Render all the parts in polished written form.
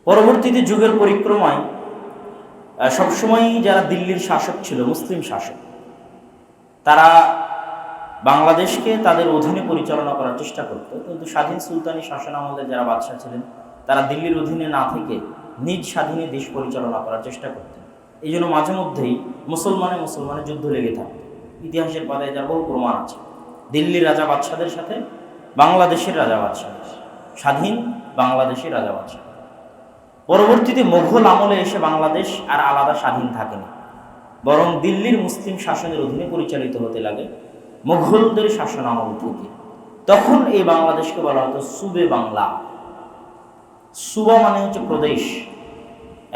পরবর্তীতে যুগের পরিক্রমায় সবসময়ই যারা দিল্লির শাসক ছিল, মুসলিম শাসক, তারা বাংলাদেশকে তাদের অধীনে পরিচালনা করার চেষ্টা করত। কিন্তু স্বাধীন সুলতানি শাসন আমলের যারা বাদশাহ ছিলেন, তারা দিল্লির অধীনে না থেকে নিজ স্বাধীনে দেশ পরিচালনা করার চেষ্টা করতেন। এই জন্য মাঝে মধ্যেই মুসলমানের যুদ্ধ লেগে থাকত। ইতিহাসের পাতায় যার বহু প্রমাণ আছে। দিল্লির রাজা বাদশাদের সাথে বাংলাদেশের রাজা বাদশাদের, স্বাধীন বাংলাদেশের রাজা বাদশাহ। পরবর্তীতে মোঘল আমলে এসে বাংলাদেশ আর আলাদা স্বাধীন থাকেনি, বরং দিল্লির মুসলিম শাসনের অধীনে পরিচালিত হতে লাগে মুঘলদের শাসন আমল থেকে। তখন এই বাংলাদেশকে বলা হতো সুবে বাংলা। সুবা মানে হচ্ছে প্রদেশ।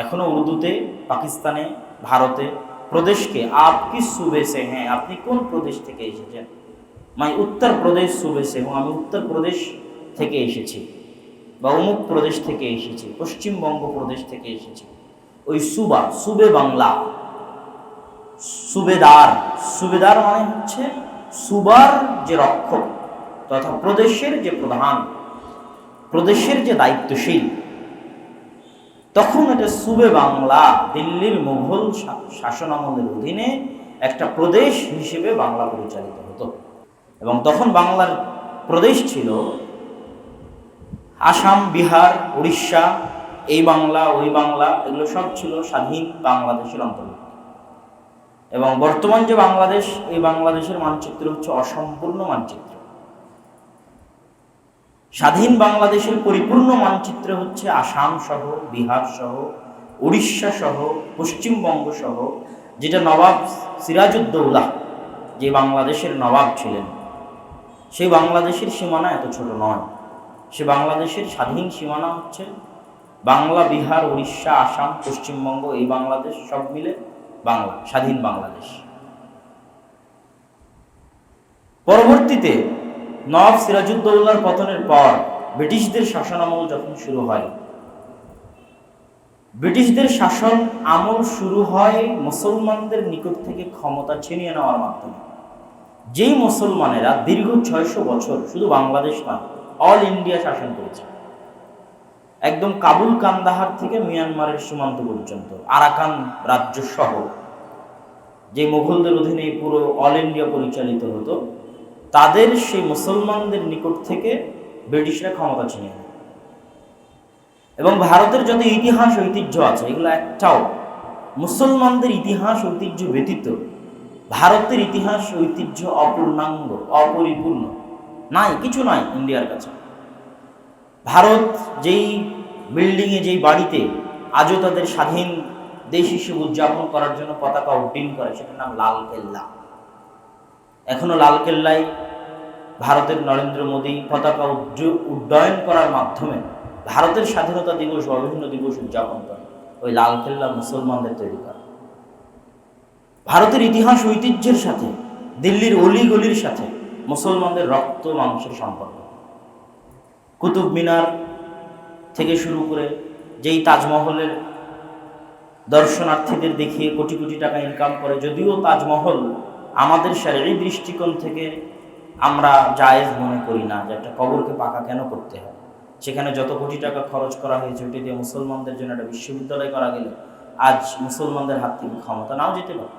এখনো উর্দুতে, পাকিস্তানে, ভারতে প্রদেশকে আপকি সুবে সে হ্যাঁ, আপনি কোন প্রদেশ থেকে এসেছেন, মানে উত্তর প্রদেশ সুবে সে হুঁ, আমি উত্তর প্রদেশ থেকে এসেছি, বা অমুক প্রদেশ থেকে এসেছি, পশ্চিমবঙ্গ প্রদেশ থেকে এসেছি। ওই সুবে বাংলা। সুবেদার মানে হচ্ছে সুবার যে রক্ষক তথা প্রদেশের যে প্রধান, প্রদেশের যে দায়িত্বশীল। তখন এটা সুবে বাংলা, দিল্লির মুঘল শাসন আমলের অধীনে একটা প্রদেশ হিসেবে বাংলা পরিচালিত হতো। এবং তখন বাংলার প্রদেশ ছিল আসাম, বিহার, উড়িষ্যা, এই বাংলা, ওই বাংলা, এগুলো সব ছিল স্বাধীন বাংলাদেশের অন্তর্ভুক্ত। এবং বর্তমান যে বাংলাদেশ, এই বাংলাদেশের মানচিত্র হচ্ছে অসম্পূর্ণ মানচিত্র। স্বাধীন বাংলাদেশের পরিপূর্ণ মানচিত্র হচ্ছে আসাম সহ, বিহার সহ, উড়িষ্যা সহ, পশ্চিমবঙ্গ সহ, যেটা নবাব সিরাজউদ্দৌলা যে বাংলাদেশের নবাব ছিলেন, সেই বাংলাদেশের সীমানা এত ছোট নয়। সে বাংলাদেশের স্বাধীন সীমানা হচ্ছে বাংলা, বিহার, উড়িষ্যা, আসাম, পশ্চিমবঙ্গ, এই বাংলাদেশ সব মিলে বাংলা, স্বাধীন বাংলাদেশ। পরবর্তীতে নবাব সিরাজউদ্দৌলার পতনের পর ব্রিটিশদের শাসন আমল যখন শুরু হয়, ব্রিটিশদের শাসন আমল শুরু হয় মুসলমানদের নিকট থেকে ক্ষমতা ছিনিয়ে নেওয়ার মাধ্যমে। যেই মুসলমানেরা দীর্ঘ 600 বছর শুধু বাংলাদেশ নয়, অল ইন্ডিয়া শাসন করেছে, একদম কাবুল, কান্দাহার থেকে মিয়ানমারের সীমান্ত পর্যন্ত, আরাকান রাজ্য সহ, যে মুঘলদের অধীনে পুরো অল ইন্ডিয়া পরিচালিত হতো, তাদের সেই মুসলমানদের নিকট থেকে ব্রিটিশরা ক্ষমতা ছিনিয়ে নেয়। এবং ভারতের যত ইতিহাস ঐতিহ্য আছে, এগুলো একটাও মুসলমানদের ইতিহাস ঐতিহ্য ব্যতীত ভারতের ইতিহাস ঐতিহ্য অপূর্ণাঙ্গ, অপরিপূর্ণ, নাই, কিছু নাই ইন্ডিয়ার কাছে। ভারত যেই বিল্ডিংয়ে, যেই বাড়িতে আজও তাদের স্বাধীন দেশ হিসেবে উদযাপন করার জন্য পতাকা উড্ডীন করে, সেটার নাম লাল কেল্লা। এখনো লাল কেল্লায় ভারতের নরেন্দ্র মোদী পতাকা উড্ডয়ন করার মাধ্যমে ভারতের স্বাধীনতা দিবস বা বিভিন্ন দিবস উদযাপন করে। ওই লাল কেল্লা মুসলমানদের তৈরি করা। ভারতের ইতিহাস ঐতিহ্যের সাথে দিল্লির অলিগলির সাথে মুসলমানদের রক্ত মাংসের সম্পর্ক। কুতুব মিনার থেকে শুরু করে যেই তাজমহলের দর্শনার্থীদের দেখিয়ে কোটি কোটি টাকা ইনকাম করে, যদিও তাজমহল আমাদের শারঈ দৃষ্টিকোণ থেকে আমরা জায়েজ মনে করি না, যে একটা কবরকে পাকা কেন করতে হয়। সেখানে যত কোটি টাকা খরচ করা হয়েছে, ওটি দিয়ে মুসলমানদের জন্য একটা বিশ্ববিদ্যালয় করা গেলে আজ মুসলমানদের হাত থেকে ক্ষমতা নাও যেতে পারত।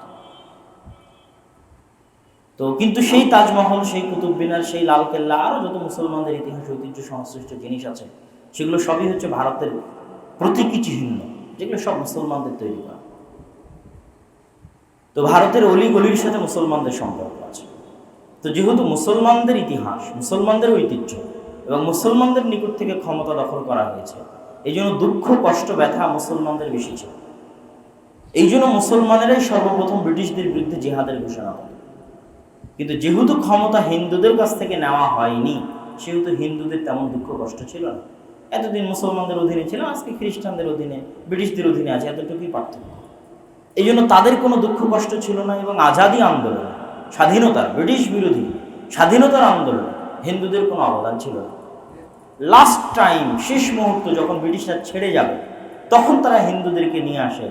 তো কিন্তু সেই তাজমহল, সেই কুতুব মিনার, সেই লাল কেল্লা, আরও যত মুসলমানদের ইতিহাস ঐতিহ্য সংশ্লিষ্ট জিনিস আছে, সেগুলো সবই হচ্ছে ভারতের প্রতীকী চিহ্ন, যেগুলো সব মুসলমানদের তৈরি করা। তো ভারতের অলিগলির সাথে মুসলমানদের সম্পর্ক আছে। তো যেহেতু মুসলমানদের ইতিহাস, মুসলমানদের ঐতিহ্য এবং মুসলমানদের নিকট থেকে ক্ষমতা দখল করা হয়েছে, এই জন্য দুঃখ, কষ্ট, ব্যথা মুসলমানদের বেশি ছিল। এই জন্য মুসলমানেরাই সর্বপ্রথম ব্রিটিশদের বিরুদ্ধে জিহাদের ঘোষণা করে। কিন্তু যেহেতু ক্ষমতা হিন্দুদের কাছ থেকে নেওয়া হয়নি, সেহেতু হিন্দুদের তেমন দুঃখ কষ্ট ছিল না। এতদিন মুসলমানদের অধীনে ছিল, আজকে খ্রিস্টানদের অধীনে, ব্রিটিশদের অধীনে আছে, এতটুকুই পার্থক্য। এই জন্য তাদের কোনো দুঃখ কষ্ট ছিল না। এবং আজাদি আন্দোলন, স্বাধীনতার, ব্রিটিশ বিরোধী স্বাধীনতার আন্দোলন হিন্দুদের কোনো অবদান ছিল না। লাস্ট টাইম, শেষ মুহূর্ত যখন ব্রিটিশরা ছেড়ে যাবে, তখন তারা হিন্দুদেরকে নিয়ে আসে,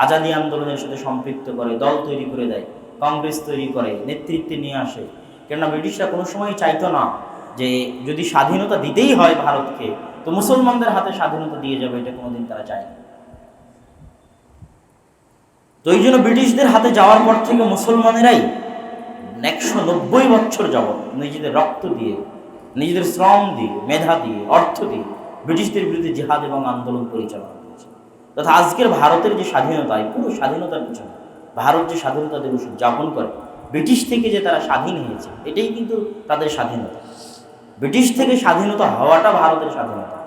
আজাদি আন্দোলনের সাথে সম্পৃক্ত করে, দল তৈরি করে দেয়, কংগ্রেস তৈরি করে, নেতৃত্বে নিয়ে আসে। কেননা ব্রিটিশরা কোনো সময় চাইতো না যে যদি স্বাধীনতা দিতেই হয় ভারতকে, তো মুসলমানদের হাতে স্বাধীনতা দিয়ে যাবে, এটা কোনোদিন তারা চায়নি। তো এই জন্য ব্রিটিশদের হাতে যাওয়ার পর থেকে মুসলমানেরাই 190 বছর যাবৎ নিজেদের রক্ত দিয়ে, নিজেদের শ্রম দিয়ে, মেধা দিয়ে, অর্থ দিয়ে ব্রিটিশদের বিরুদ্ধে জিহাদ এবং আন্দোলন পরিচালনা করেছে। তথা আজকের ভারতের যে স্বাধীনতা, এই পুরো স্বাধীনতার পিছনে ভারত যে স্বাধীনতা দিবস উদযাপন করে, ব্রিটিশ থেকে যে তারা স্বাধীন হয়েছে, এটাই কিন্তু তাদের স্বাধীনতা। ব্রিটিশ থেকে স্বাধীনতা হওয়াটা ভারতের স্বাধীনতা।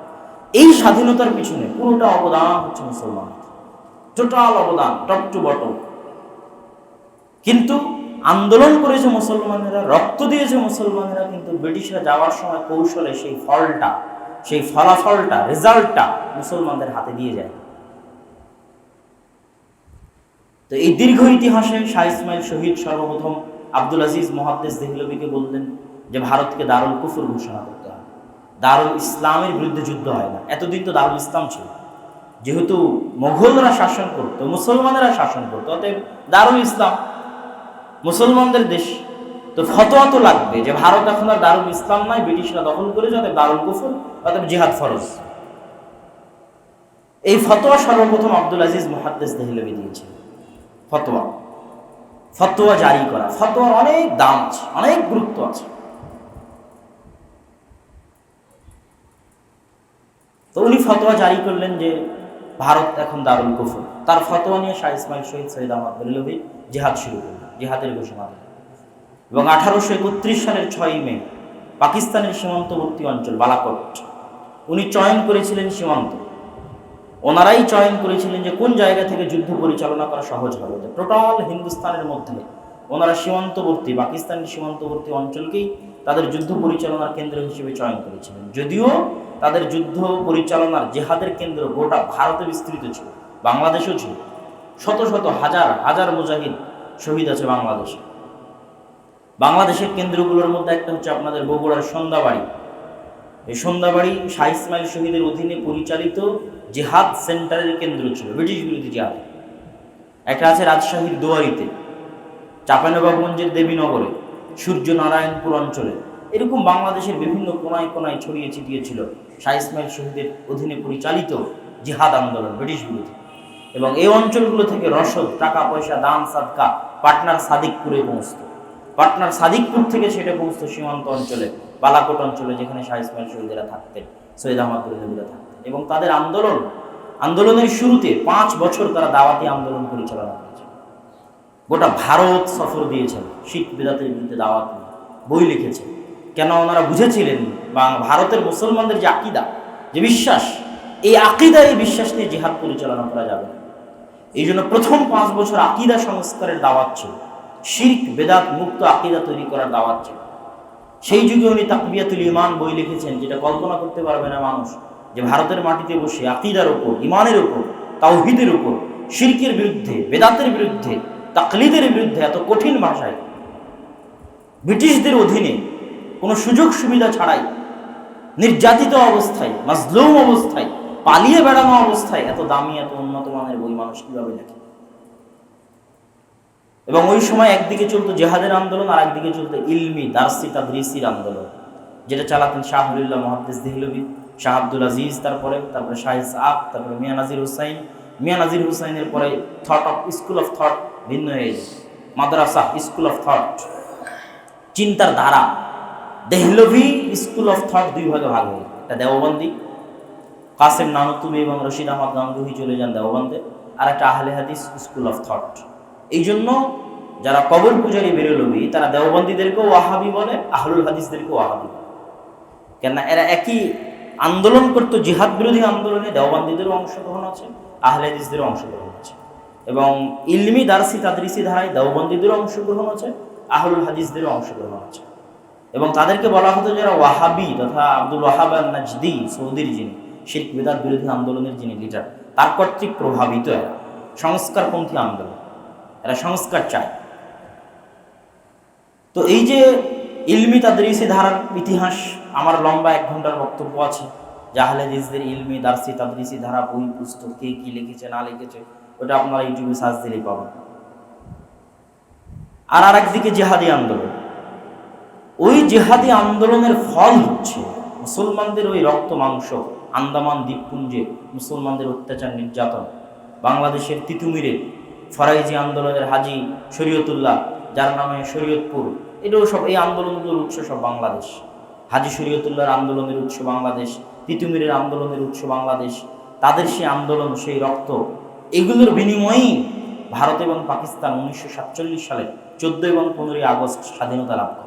এই স্বাধীনতার পিছনে পুরোটা অবদান হচ্ছে মুসলমান, টোটাল অবদান, টপ টু বটম। কিন্তু আন্দোলন করেছে মুসলমানেরা, রক্ত দিয়েছে মুসলমানেরা, কিন্তু ব্রিটিশরা যাওয়ার সময় কৌশলে সেই ফলটা, সেই ফলাফলটা, রেজাল্টটা মুসলমানদের হাতে দিয়ে যায়। তো এই দীর্ঘ ইতিহাসে শাহ ইসমাইল শহীদ সর্বপ্রথম আব্দুল আজিজ মুহাদ্দিস দেহলভীকে বললেন যে ভারতকে দারুল কুফর ঘোষণা করতে হবে, দারুল ইসলামের বিরুদ্ধে যুদ্ধ হয় না। এতদিন তো দারুল ইসলাম ছিল, যেহেতু মোগলরা শাসন করতো, মুসলমানেরা শাসন করতো, অতএব দারুল ইসলাম মুসলমানদের দেশ। তো ফতোয়া তো লাগবে যে ভারত এখন আর দারুল ইসলাম নয়, ব্রিটিশরা দখল করেছে, অতএব দারুল কুফর, অতএব জিহাদ ফরজ। এই ফতোয়া সর্বপ্রথম আব্দুল আজিজ মুহাদ্দিস দেহলভী দিয়েছিলেন। ফতোয়া জারি করা, ফতোয়ার অনেক দাম আছে, অনেক গুরুত্ব আছে। তো উনি ফতোয়া জারি করলেন যে ভারত এখন দারুল কুফর। তার ফতোয়া নিয়ে শাহ ইসমাইল শহীদ সৈয়দ আহমদ দেহলভী জিহাদ শুরু করলেন, জিহাদের ঘোষণা দিলেন। এবং 1831 সালের 6 মে পাকিস্তানের সীমান্তবর্তী অঞ্চল বালাকোট উনি চয়ন করেছিলেন সীমান্ত। ওনারাই চয়ন করেছিলেন যে কোন জায়গা থেকে যুদ্ধ পরিচালনা করা সহজ হবে। টোটাল হিন্দুস্তানের মধ্যে ওনারা সীমান্তবর্তী, পাকিস্তানের সীমান্তবর্তী অঞ্চলকেই তাদের যুদ্ধ পরিচালনার কেন্দ্র হিসেবে চয়ন করেছিলেন। যদিও তাদের যুদ্ধ পরিচালনার জেহাদের কেন্দ্র গোটা ভারতে বিস্তৃত ছিল, বাংলাদেশও ছিল। শত শত হাজার হাজার মুজাহিদ শহীদ আছে বাংলাদেশে। বাংলাদেশের কেন্দ্রগুলোর মধ্যে একটা হচ্ছে আপনাদের বগুড়ার সন্ধ্যাবাড়ি। এই সন্ধ্যাবাড়ি শাহ ইসমাইল শহীদের অধীনে পরিচালিত জিহাদ সেন্টারের কেন্দ্র ছিল, ব্রিটিশ বিরোধী জিহাদ। একটা আছে রাজশাহীর দুয়ারিতে, চাঁপাইনবাবগঞ্জের দেবীনগরে, সূর্যনারায়ণপুর অঞ্চলে। এরকম বাংলাদেশের বিভিন্ন কোনায় কোনায় ছড়িয়ে ছিটিয়ে ছিল শাহ ইসমাইল শহীদের অধীনে পরিচালিত জিহাদ আন্দোলন, ব্রিটিশ বিরোধী। এবং এই অঞ্চলগুলো থেকে রসদ, টাকা পয়সা, দান সাদকা পাটনার সাদিকপুরে পৌঁছত। পাটনার সাদিকপুর থেকে সেটা পৌঁছত সীমান্ত অঞ্চলে, বালাকোট অঞ্চলে, যেখানে শাহ ইসমাইল শহীদেরা থাকতেন, সৈয়দ আহমদ দেহলভীরা থাকতেন। এবং তাদের আন্দোলনের শুরুতে 5 বছর তারা দাওয়াতি আন্দোলন পরিচালনা করেছে। গোটা ভারত সফর দিয়েছেন, শিখ বিদাতের বিরুদ্ধে দাওয়াত নিয়ে বই লিখেছেন। কেন? ওনারা বুঝেছিলেন বা ভারতের মুসলমানদের যে আকিদা, যে বিশ্বাস, এই আকিদা, এই বিশ্বাস নিয়ে জিহাদ পরিচালনা করা যাবে না। এই জন্য প্রথম 5 বছর আকিদা সংস্কারের দাওয়াত ছিল, শিরক বেদাত মুক্ত আকিদা তৈরি করার দাওয়াত ছিল। সেই যুগে উনি তাকবিয়াতুল ঈমান বই লিখেছেন, যেটা কল্পনা করতে পারবে না মানুষ, যে ভারতের মাটিতে বসে আকিদার উপর, ঈমানের উপর, তাওহীদের উপর, শিরকের বিরুদ্ধে, বেদাতের বিরুদ্ধে, তাকলিদের বিরুদ্ধে এত কঠিন ভাষায়, ব্রিটিশদের অধীনে কোনো সুযোগ সুবিধা ছাড়াই, নির্যাতিত অবস্থায়, মাজলুম অবস্থায়, পালিয়ে বেড়ানো অবস্থায় এত দামি, এত উন্নত মানের বই মানুষ কিভাবে লেখে? এবং ওই সময় একদিকে চলতো জেহাদের আন্দোলন, আর একদিকে চলতো ইলমি দারসি তাদরিসির আন্দোলন, যেটা চালাতেন শাহ ওলিউল্লাহ মুহাদ্দিস দেহলভী, শাহ আব্দুল আজিজ, তারপরে শাহ ইসহাক, তারপরে মিয়া নাজির হুসাইন। মিয়া নাজির হুসাইনের পরে স্কুল অফ থট ভিন্ন হয়ে যায়, মাদ্রাসা, স্কুল অফ থট, চিন্তার ধারা। দেহলভী স্কুল অফ থট 2 ভাগে ভাগ হয়ে, একটা দেওবন্দি, কাসেম নানুতুবি এবং রশিদ আহমদ গাঙ্গুহি চলে যান দেওবন্দে, আর একটা আহলে হাদিস স্কুল অফ থট। এই জন্য যারা কবর পূজারী বেরলভী, তারা দেওবন্দীদেরকেও ওয়াহাবি বলে, আহলুল হাদিসদেরকেও ওয়াহাবি বলে। কেননা এরা একই আন্দোলন করতো, জিহাদ বিরোধী আন্দোলনে দেওবন্দীদেরও অংশগ্রহণ আছে, আহলে হাদিসদেরও অংশগ্রহণ আছে। এবং ইলমি দারসি তাদরিসি ধারায় দেওবন্দীদেরও অংশগ্রহণ আছে, আহলুল হাদিসদেরও অংশগ্রহণ আছে। এবং তাদেরকে বলা হতো যারা ওয়াহাবি, তথা আব্দুল ওয়াহাব আন-নাজদি, সৌদির যিনি শিরক বিদআত বিরোধী আন্দোলনের যিনি লিডার, তার কর্তৃক প্রভাবিত এরা সংস্কারপন্থী আন্দোলন, এরা সংস্কার চায়। তো এই যে ইলমি তাদরিসি ধারার ইতিহাস, আমার লম্বা 1 ঘন্টার বক্তব্য আছে। যে আহলে হাদিসদের ইলমি দারসি তাদরিসি ধারা, বই পুস্তক, কে কি লিখেছে না লিখেছে, ওটা আপনারা ইউটিউবে সার্চ দিলেই পাবেন। আর একদিকে জিহাদি আন্দোলন, ওই জিহাদি আন্দোলনের ফল হচ্ছে মুসলমানদের ওই রক্ত মাংস আন্দামান দ্বীপপুঞ্জে মুসলমানদের অত্যাচার নির্যাতন, বাংলাদেশের তিতুমিরে ফরাইজি আন্দোলনের হাজি শরীয়তুল্লাহ, যার নামে শরীয়তপুর, এটাও সব এই আন্দোলনগুলোর উৎস সব বাংলাদেশ। হাজি শরীয়তুল্লাহর আন্দোলনের উৎস বাংলাদেশ, তিতুমিরের আন্দোলনের উৎস বাংলাদেশ। তাদের সেই আন্দোলন, সেই রক্ত, এগুলোর বিনিময়েই ভারত এবং পাকিস্তান 1947 সালে 14 এবং 15 আগস্ট স্বাধীনতা লাভ করে।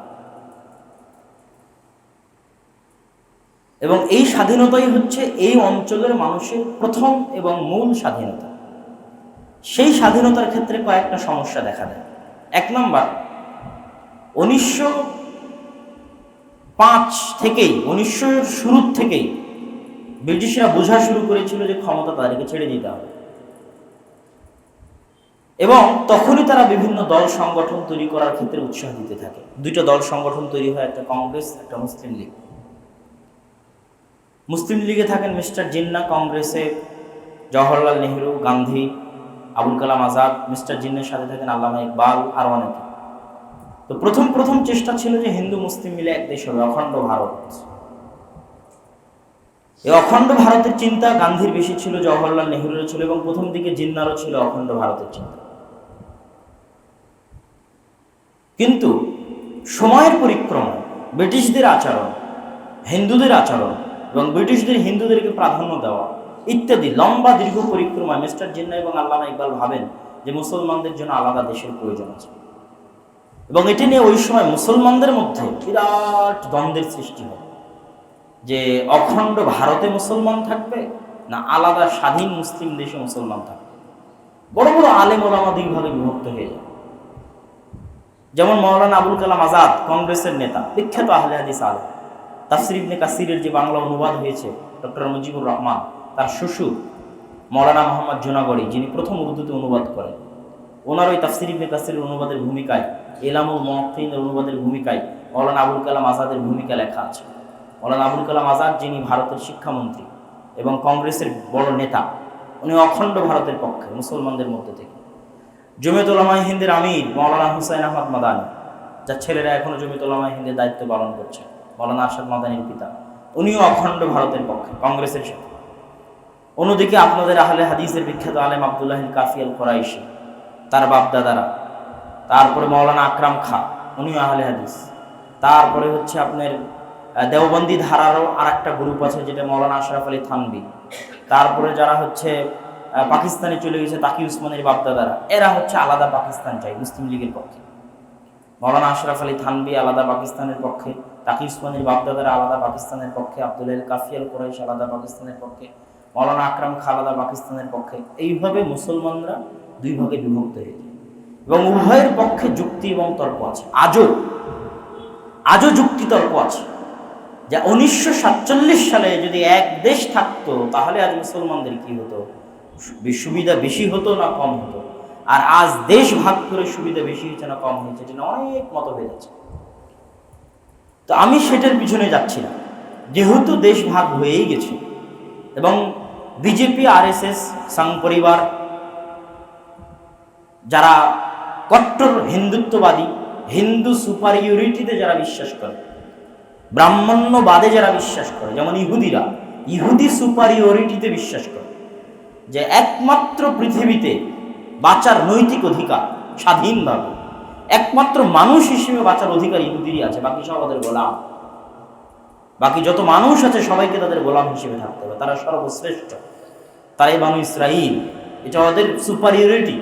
এবং এই স্বাধীনতাই হচ্ছে এই অঞ্চলের মানুষের প্রথম এবং মূল স্বাধীনতা। সেই স্বাধীনতার ক্ষেত্রে কয়েকটা সমস্যা দেখা দেয়। 1 নম্বর, 1905 থেকেই, 1900-এর শুরুর থেকেই ব্রিটিশরা বোঝা শুরু করেছিল যে ক্ষমতা তাদেরকে ছেড়ে দিতে হবে, এবং তখনই তারা বিভিন্ন দল সংগঠন তৈরি করার ক্ষেত্রে উৎসাহ দিতে থাকে। 2টা দল সংগঠন তৈরি হয়, একটা কংগ্রেস, একটা মুসলিম লীগ। মুসলিম লীগে থাকেন মিস্টার জিন্নাহ, কংগ্রেসে জওহরলাল নেহরু, গান্ধী, আবুল কালাম আজাদ, মিস্টার জিন্নার সাথে থাকেন আল্লামা ইকবাল, আরও অনেকে। তো প্রথম চেষ্টা ছিল যে হিন্দু মুসলিম মিলে এক দেশ হবে, অখণ্ড ভারত। এই অখণ্ড ভারতের চিন্তা গান্ধীর বেশি ছিল, জওহরলাল নেহরুরও ছিল, এবং প্রথম দিকে জিন্নারও ছিল অখণ্ড ভারতের চিন্তা। কিন্তু সময়ের পরিক্রমায় ব্রিটিশদের আচরণ, হিন্দুদের আচরণ এবং ব্রিটিশদের হিন্দুদেরকে প্রাধান্য দেওয়া ইত্যাদি লম্বা দীর্ঘ পরিক্রমায় মিস্টার জিন্নাহ এবং আল্লামা ইকবাল ভাবেন যে মুসলমানদের জন্য আলাদা দেশের প্রয়োজন আছে। এবং এটি নিয়ে ওই সময় মুসলমানদের মধ্যে বিরাট দ্বন্দ্বের সৃষ্টি হয় যে অখণ্ড ভারতে মুসলমান থাকবে না আলাদা স্বাধীন মুসলিম দেশে মুসলমান থাকবে। বড় বড় আলেম ওলামা 2 ভাগে বিভক্ত হয়ে যায়। যেমন মাওলানা আবুল কালাম আজাদ, কংগ্রেসের নেতা, বিখ্যাত আহলে হাদিস আলেম। তাফসির ইবনে কাসিরের যে বাংলা অনুবাদ হয়েছে ডক্টর মুজিবুর রহমান, তার শ্বশুর মাওলানা মোহাম্মদ জুনাগড়ি, যিনি প্রথম উর্দুতে অনুবাদ করেন, ওনার ওই তাফসির ইবনে কাসিরের অনুবাদের ভূমিকায়, ইলামুল মুওয়াক্কিনের অনুবাদের ভূমিকায় মাওলানা আবুল কালাম আজাদের ভূমিকা লেখা আছে। মাওলানা আবুল কালাম আজাদ, যিনি ভারতের শিক্ষামন্ত্রী এবং কংগ্রেসের বড় নেতা, উনি অখণ্ড ভারতের পক্ষে মুসলমানদের মধ্যে থেকে। জমিয়ত উলামায়ে হিন্দের আমির মাওলানা হুসাইন আহমদ মাদানী, যার ছেলেরা এখনো জমিয়ত উলামায়ে হিন্দের দায়িত্ব পালন করছে, মাওলানা আরশাদ মাদানীর পিতা, উনিও অখণ্ড ভারতের পক্ষে কংগ্রেসের সাথে। অন্যদিকে আপনাদের আহলে হাদিসের বিখ্যাত আলেম আব্দুল্লাহ কাফি আল কুরাইশি, তার বাপদাদারা, তারপরে মাওলানা আকরাম খাঁ, উনিও আহলে হাদিস। তারপরে হচ্ছে আপনার দেওবন্দি ধারারও আর একটা গ্রুপ আছে যেটা মাওলানা আশরাফ আলী থানভী। তারপরে যারা হচ্ছে পাকিস্তানে চলে গেছে তাকি উসমানের বাপদাদারা, এরা হচ্ছে আলাদা পাকিস্তান চাই, মুসলিম লীগের পক্ষে। মাওলানা আশরাফ আলী থানভী আলাদা পাকিস্তানের পক্ষে, তাকি উসমানের বাপদাদারা আলাদা পাকিস্তানের পক্ষে, আব্দুল্লাহ কাফি আল কুরাইশি আলাদা পাকিস্তানের পক্ষে, মাওলানা আকরাম খাঁ আলাদা পাকিস্তানের পক্ষে। এইভাবে মুসলমানরা 2 ভাগে বিভক্ত হয়ে যায় এবং উভয়ের পক্ষে যুক্তি এবং তর্ক আছে। আজও যুক্তি তর্ক আছে যে 1947 সালে যদি এক দেশ থাকতো তাহলে আজ মুসলমানদের কি হতো, সুবিধা বেশি হতো না কম হতো, আর আজ দেশ ভাগ করে সুবিধা বেশি হয়েছে না কম হয়েছে, এটা অনেক মতভেদ আছে। তো আমি সেটার পিছনে যাচ্ছি না, যেহেতু দেশ ভাগ হয়েই গেছে এবং বিজেপি, আরএসএস, সংঘ পরিবার, যারা কট্টর হিন্দুত্ববাদী, হিন্দু সুপারিয়রিটিতে যারা বিশ্বাস করে, ব্রাহ্মণ্যবাদে যারা বিশ্বাস করে, যেমন ইহুদিরা ইহুদি সুপারিয়রিটিতে বিশ্বাস করে যে একমাত্র পৃথিবীতে বাঁচার নৈতিক অধিকার স্বাধীনভাবে একমাত্র মানুষ হিসেবে বাঁচার অধিকার ইহুদিরই আছে, বাকি সব ওদের গোলাম। বাকি যত মানুষ আছে সবাইকে তাদের গোলাম হিসেবে থাকতে হবে, তারা সর্বশ্রেষ্ঠ, তারাই বানু ইসরাইল, এটা ওদের সুপারিয়রিটি,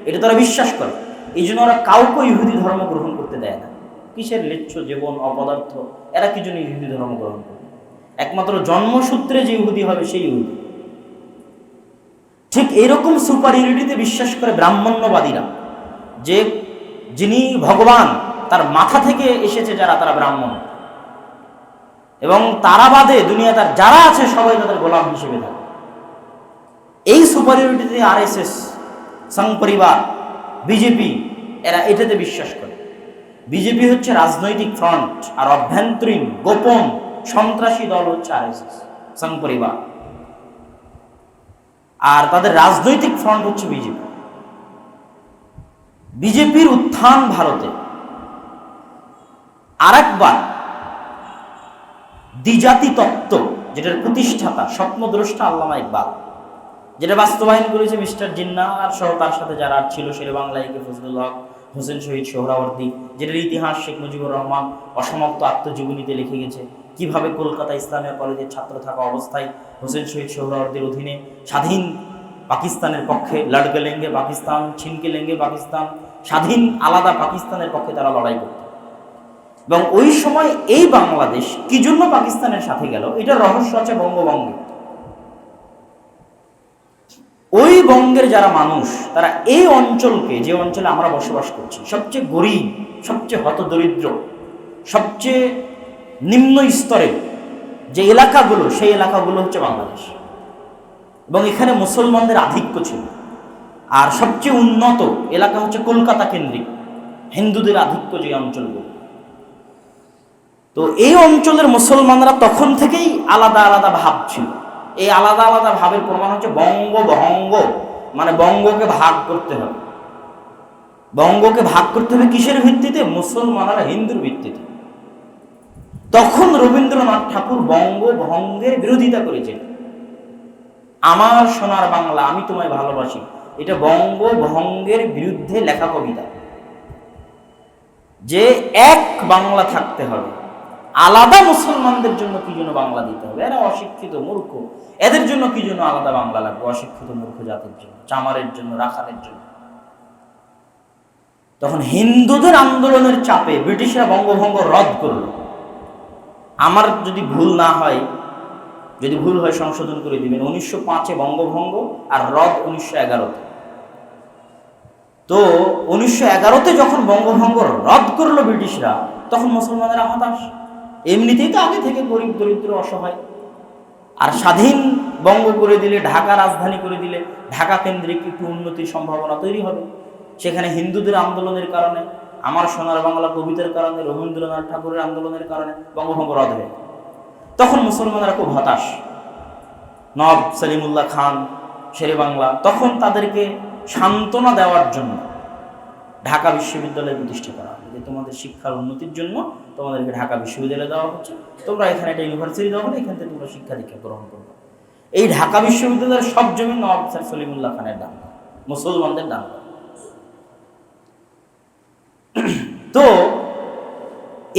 এটা তারা বিশ্বাস করে। এই জন্য ওরা কাউকে ইহুদি ধর্ম গ্রহণ করতে দেয় না। কিসের লেচ্ছ জীবন অপদার্থ, এরা কি জন্য ইহুদি ধর্ম গ্রহণ করবে? একমাত্র জন্মসূত্রে যে ইহুদি হবে সেই ইহুদি। ঠিক এইরকম সুপারিয়রিটিতে বিশ্বাস করে ব্রাহ্মণ্যবাদীরা, যে যিনি ভগবান তার মাথা থেকে এসেছে যারা, তারা ব্রাহ্মণ, এবং তারা বাদে দুনিয়া তার যারা আছে সবাই তাদের গোলাম হিসেবে থাকে। এই সুপারিয়রিটিতে আরএসএস, সংঘ পরিবার, বিজেপি, এরা এটাতে বিশ্বাস করে। বিজেপি হচ্ছে রাজনৈতিক ফ্রন্ট, আর অভ্যন্তরীণ গোপন সন্ত্রাসী দল হচ্ছে আরএসএস, সংঘ পরিবার, আর তাদের রাজনৈতিক ফ্রন্ট হচ্ছে বিজেপি। বিজেপির উত্থান ভারতে আরেকবার দ্বিজাতি তত্ত্ব যেটার প্রতিষ্ঠাতা স্বপ্নদ্রষ্টা আল্লামা ইকবাল, যেটা বাস্তবায়ন করেছে মিস্টার জিন্না আর সহ তার সাথে যারা ছিল, শেরে বাংলা একে ফজলুল হক, হোসেন শহীদ সোহরাওয়ার্দী, যেটার ইতিহাস শেখ মুজিবুর রহমান অসমাপ্ত আত্মজীবনীতে লিখে গেছে, কিভাবে কলকাতা ইসলামিয়া কলেজের ছাত্র থাকা অবস্থায় হোসেন শহীদ সোহরাওয়ার্দীর অধীনে স্বাধীন পাকিস্তানের পক্ষে লড়কে লেঙ্গে পাকিস্তান, ছিনকে লেঙ্গে পাকিস্তান, স্বাধীন আলাদা পাকিস্তানের পক্ষে তারা লড়াই করত। এবং ওই সময় এই বাংলাদেশ কি জন্য পাকিস্তানের সাথে গেল, এটার রহস্য আছে বঙ্গভঙ্গে। ওই বঙ্গের যারা মানুষ, তারা এই অঞ্চলকে, যে অঞ্চলে আমরা বসবাস করছি, সবচেয়ে গরিব, সবচেয়ে হতদরিদ্র, সবচেয়ে নিম্ন স্তরের যে এলাকাগুলো, সেই এলাকাগুলো হচ্ছে বাংলাদেশ। এবং এখানে মুসলমানদের আধিক্য ছিল। আর সবচেয়ে উন্নত এলাকা হচ্ছে কলকাতা কেন্দ্রিক হিন্দুদের আধিক্য যে অঞ্চলগুলো। তো এই অঞ্চলের মুসলমানরা তখন থেকেই আলাদা আলাদা ভাব ছিল। এই আলাদা আলাদা ভাবের প্রমাণ হচ্ছে বঙ্গভঙ্গ, মানে বঙ্গকে ভাগ করতে হবে। বঙ্গকে ভাগ করতে হবে কিসের ভিত্তিতে? মুসলমানরা হিন্দুর ভিত্তিতে। তখন রবীন্দ্রনাথ ঠাকুর বঙ্গভঙ্গের বিরোধিতা করেছেন। আমার সোনার বাংলা আমি তোমায় ভালোবাসি, এটা বঙ্গভঙ্গের বিরুদ্ধে লেখা কবিতা। যে এক বাংলা থাকতে হবে, আলাদা মুসলমানদের জন্য কি জন্য বাংলা দিতে হবে? এরা অশিক্ষিত মূর্খ, এদের জন্য কি জন্য আলাদা বাংলা লাগবে? অশিক্ষিত মূর্খ জাতির জন্য, চামারের জন্য, রাখালের জন্য। তখন হিন্দুদের আন্দোলনের চাপে ব্রিটিশরা বঙ্গভঙ্গ রদ করল। আমার যদি ভুল না হয়, যদি ভুল হয় সংশোধন করে দিবেন, 1905-এ বঙ্গভঙ্গ আর রদ 1911-তে। তো 1911-তে যখন বঙ্গভঙ্গ রদ করলো ব্রিটিশরা, তখন মুসলমানেরা হতাশ। এমনিতেই তো আগে থেকে গরিব দরিদ্র অসহায়। আর স্বাধীন বঙ্গ করে দিলে, ঢাকা রাজধানী করে দিলে, ঢাকা কেন্দ্রিক একটু উন্নতির সম্ভাবনা তৈরি হবে। সেখানে হিন্দুদের আন্দোলনের কারণে, আমার সোনার বাংলা কবিতার কারণে, রবীন্দ্রনাথ ঠাকুরের আন্দোলনের কারণে বঙ্গভঙ্গ রদ হয়ে, তখন মুসলমানরা খুব হতাশ। নবাব সলিমুল্লাহ খান, শেরে বাংলা, তখন তাদেরকে সান্ত্বনা দেওয়ার জন্য ঢাকা বিশ্ববিদ্যালয় প্রতিষ্ঠা করা হয়, যে তোমাদের শিক্ষার উন্নতির জন্য তোমাদেরকে ঢাকা বিশ্ববিদ্যালয় দেওয়া হচ্ছে, তোমরা এখানে একটা ইউনিভার্সিটি দেওয়া হলে এখান থেকে তোমরা শিক্ষা দীক্ষা গ্রহণ করবে। এই ঢাকা বিশ্ববিদ্যালয়ের সব জমি নবাব স্যার সলিমুল্লাহ খানের দান, মুসলমানদের দান। তো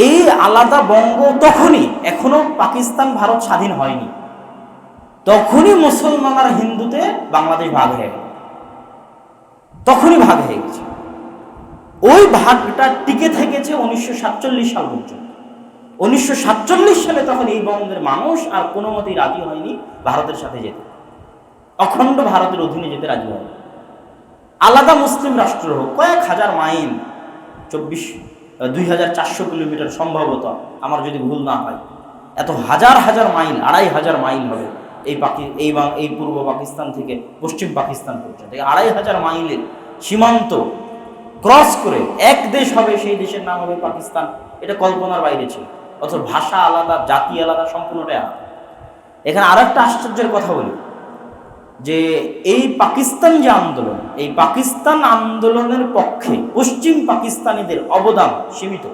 এই আলাদা বঙ্গ তখনই, এখনো পাকিস্তান ভারত স্বাধীন হয়নি, তখনই মুসলমান আর হিন্দুতে বাংলাদেশ ভাগ হয়ে গেল, তখনই ভাগ হয়ে গেছে। ওই ভাগটা টিকে থেকেছে 1947 সাল পর্যন্ত। 1947 সালে তখন এই বঙ্গের মানুষ আর কোনো মতেই রাজি হয়নি ভারতের সাথে যেতে, অখণ্ড ভারতের অধীনে যেতে রাজি হয়নি। আলাদা মুসলিম রাষ্ট্র হোক, কয়েক হাজার মাইল, 2400 কিলোমিটার সম্ভবত, আমার যদি ভুল না হয়, এত হাজার হাজার মাইল, 2500 মাইল হবে এই পূর্ব পাকিস্তান থেকে পশ্চিম পাকিস্তান পর্যন্ত। 2500 মাইলের সীমান্ত ক্রস করে এক দেশ হবে, সেই দেশের নাম হবে পাকিস্তান। এটা কল্পনার বাইরে ছিল। অথচ ভাষা আলাদা, জাতি আলাদা, সম্পূর্ণটাই আলাদা। এখানে আর একটা আশ্চর্যের কথা বলি, যে এই পাকিস্তান যে আন্দোলন, এই পাকিস্তান আন্দোলনের পক্ষে পশ্চিম পাকিস্তানিদের অবদান সীমিত।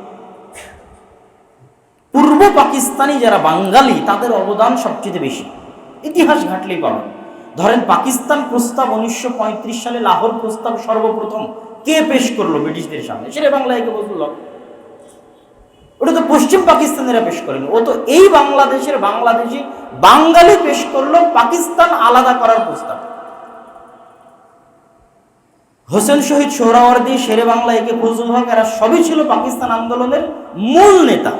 পূর্ব পাকিস্তানি যারা বাঙালি, তাদের অবদান সবচেয়ে বেশি। ইতিহাস ঘাটলেই পাবেন। ধরেন পাকিস্তান প্রস্তাব 1935 সালে লাহোর প্রস্তাব সর্বপ্রথম কে পেশ করলো ব্রিটিশদের সামনে? শেরে বাংলা একে ফজলুল হক। ওটা তো পশ্চিম পাকিস্তানিরা পেশ করেনি, ও তো এই বাংলাদেশের বাংলাদেশি বাঙালি পেশ করলো পাকিস্তান আলাদা করার প্রস্তাব। হোসেন শহীদ সোহরাওয়ার্দী, শেরে বাংলা একে ফজলুল হক, এরা সবই ছিল পাকিস্তান আন্দোলনের মূল নেতা।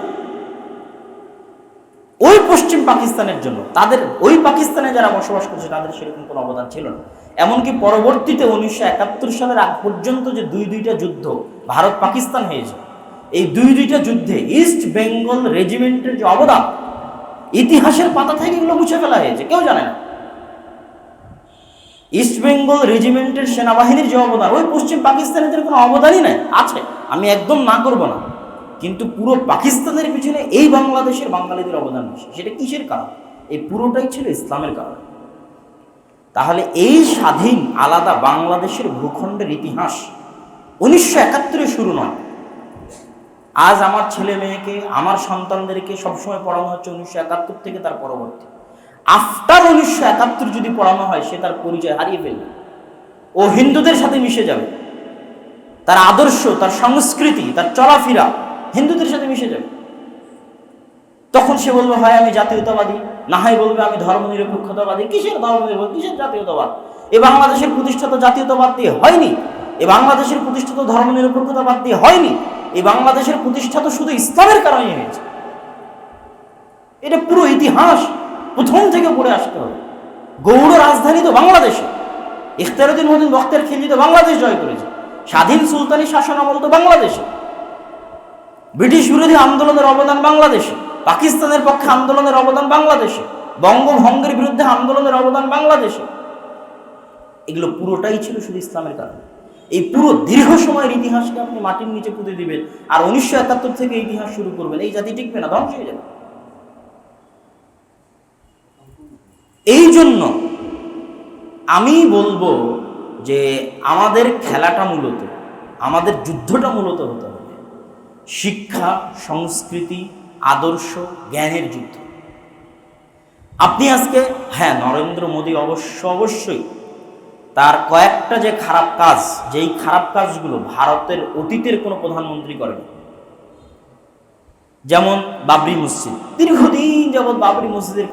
ওই পশ্চিম পাকিস্তানের জন্য, তাদের ওই পাকিস্তানে যারা বসবাস করছে তাদের সেরকম কোনো অবদান ছিল না। এমনকি পরবর্তীতে 1971 সালের আগ পর্যন্ত যে দুইটা যুদ্ধ ভারত পাকিস্তান হয়েছে, এই দুইটা যুদ্ধে ইস্ট বেঙ্গল রেজিমেন্টের যে অবদান, ইতিহাসের পাতা থেকে এগুলো মুছে ফেলা হয়েছে, কেউ জানে না। ইস্ট বেঙ্গল রেজিমেন্টের সেনাবাহিনীর যে অবদান, ওই পশ্চিম পাকিস্তানের কোনো অবদানই নাই। আছে, আমি একদম না করব না, কিন্তু পুরো পাকিস্তানের পিছনে এই বাংলাদেশের বাঙালিদের অবদান বেশি। সেটা কিসের কারণ? এই পুরোটাই ছিল ইসলামের কারণে। তাহলে এই স্বাধীন আলাদা বাংলাদেশের ভূখণ্ডের ইতিহাস 1971-এ শুরু নয়। আজ আমার ছেলে মেয়েকে, আমার সন্তানদেরকে সবসময় পড়ানো হচ্ছে 1971 থেকে তার পরবর্তী। আফটার 1971 যদি পড়ানো হয়, সে তার পরিচয় হারিয়ে ফেলবে, ও হিন্দুদের সাথে মিশে যাবে, তার আদর্শ, তার সংস্কৃতি, তার চলাফেরা হিন্দুদের সাথে মিশে যাবে। তখন সে বলবে হয় আমি জাতীয়তাবাদী, না হয় বলবে আমি ধর্মনিরপেক্ষতাবাদী। কিসের ধর্মনিরপেক্ষ, কিসের জাতীয়তাবাদ? এ বাংলাদেশের প্রতিষ্ঠা তো জাতীয়তাবাদ দিয়ে হয়নি, এ বাংলাদেশের প্রতিষ্ঠা তো ধর্মনিরপেক্ষতাবাদ দিয়ে হয়নি, এই বাংলাদেশের প্রতিষ্ঠা তো শুধু ইসলামের কারণে হয়েছে। এটা পুরো ইতিহাস প্রথম থেকে পড়ে আসতে হবে। গৌড় রাজধানী তো বাংলাদেশে, ইখতিয়ারউদ্দিন মতিন বখতিয়ার খিলজি তো বাংলাদেশ জয় করেছে, স্বাধীন সুলতানি শাসন আমল তো বাংলাদেশে, ব্রিটিশ বিরোধী আন্দোলনের অবদান বাংলাদেশে, পাকিস্তানের পক্ষে আন্দোলনের অবদান বাংলাদেশে, বঙ্গভঙ্গের বিরুদ্ধে আন্দোলনের অবদান বাংলাদেশে। এগুলো পুরোটাই ছিল শুধু ইসলামের কারণে। এই পুরো দীর্ঘ সময়ের ইতিহাসকে আপনি মাটির নিচে পুঁতে দিবেন, আর 1971 থেকে ইতিহাস শুরু করবেন, এই জাতি টিকবে না, ধ্বংস হয়ে যাবে। এই জন্য আমি বলবো যে আমাদের খেলাটা মূলত, আমাদের যুদ্ধটা মূলত হতে হবে শিক্ষা, সংস্কৃতি, আদর্শ, জ্ঞানের যুদ্ধ। আপনি আজকে, হ্যাঁ, নরেন্দ্র মোদী অবশ্যই তার কয়েকটা যে খারাপ কাজ, যেই খারাপ কাজগুলো ভারতের অতীতের কোনো প্রধানমন্ত্রী করেন, যেমন বাবরি মসজিদ, দীর্ঘদিন যাবৎ বাবরি মসজিদের